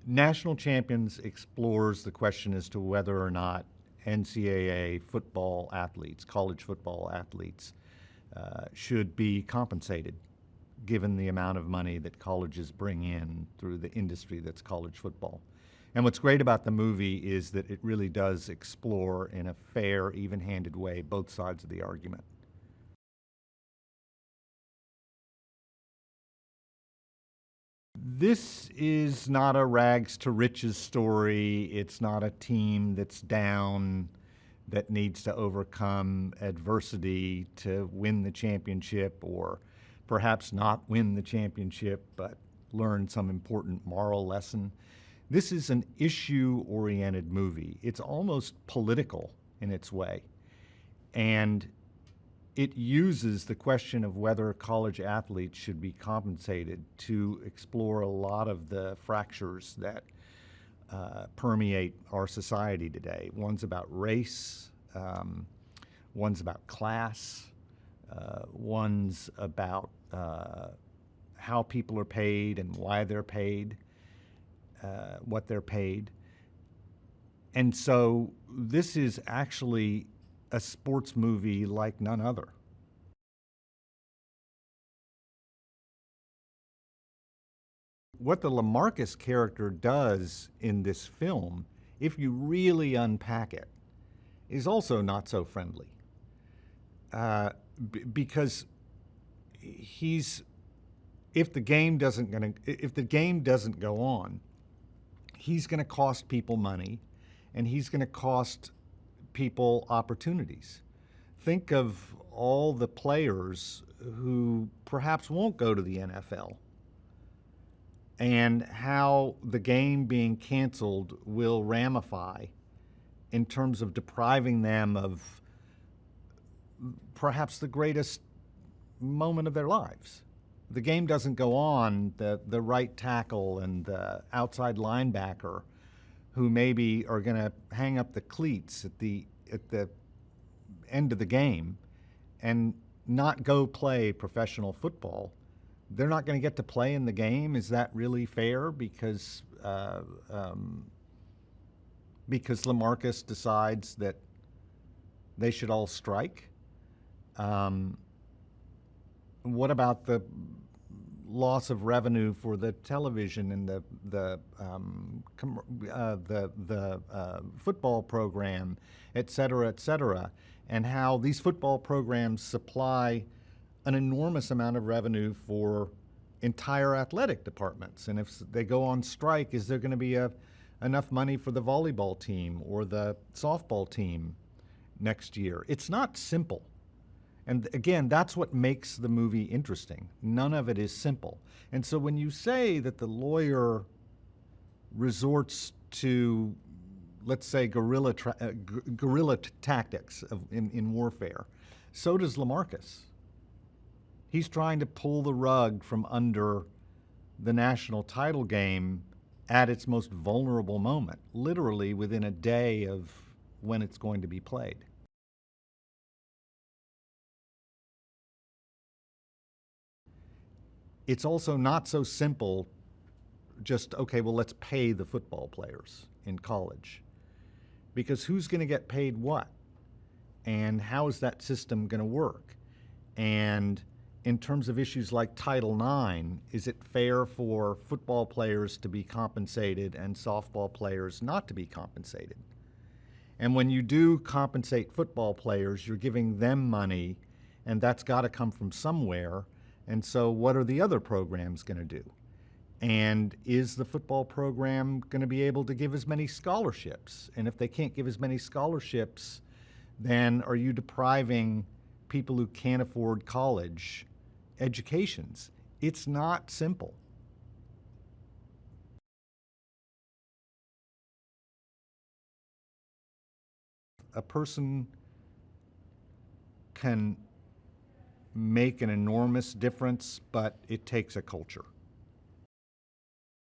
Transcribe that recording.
National Champions explores the question as to whether or not NCAA football athletes, college football athletes, should be compensated given the amount of money that colleges bring in through the industry that's college football. And what's great about the movie is that it really does explore in a fair, even-handed way both sides of the argument. This is not a rags to riches story. It's not a team that's down, that needs to overcome adversity to win the championship, or perhaps not win the championship, but learn some important moral lesson. This is an issue-oriented movie. It's almost political in its way. And it uses the question of whether college athletes should be compensated to explore a lot of the fractures that permeate our society today. One's about race, one's about class, one's about how people are paid and why they're paid, what they're paid. And so this is actually a sports movie like none other. What the LaMarcus character does in this film, if you really unpack it, is also not so friendly. Because if the game doesn't go on, he's going to cost people money, and he's going to cost people opportunities. Think of all the players who perhaps won't go to the NFL, and how the game being canceled will ramify in terms of depriving them of perhaps the greatest moment of their lives. The game doesn't go on, the right tackle and the outside linebacker who maybe are going to hang up the cleats at the end of the game and not go play professional football. They're not going to get to play in the game. Is that really fair? Because LaMarcus decides that they should all strike. What about the loss of revenue for the television and the football program, et cetera, and how these football programs supply an enormous amount of revenue for entire athletic departments? And if they go on strike, is there going to be enough money for the volleyball team or the softball team next year? It's not simple. And again, that's what makes the movie interesting. None of it is simple. And so when you say that the lawyer resorts to, let's say, guerrilla tactics in warfare, so does LaMarcus. He's trying to pull the rug from under the national title game at its most vulnerable moment, literally within a day of when it's going to be played. It's also not so simple, just, okay, well, let's pay the football players in college. Because who's going to get paid what? And how is that system going to work? And in terms of issues like Title IX, is it fair for football players to be compensated and softball players not to be compensated? And when you do compensate football players, you're giving them money, and that's got to come from somewhere. And so what are the other programs going to do? And is the football program going to be able to give as many scholarships? And if they can't give as many scholarships, then are you depriving people who can't afford college educations? It's not simple. A person can make an enormous difference, but it takes a culture.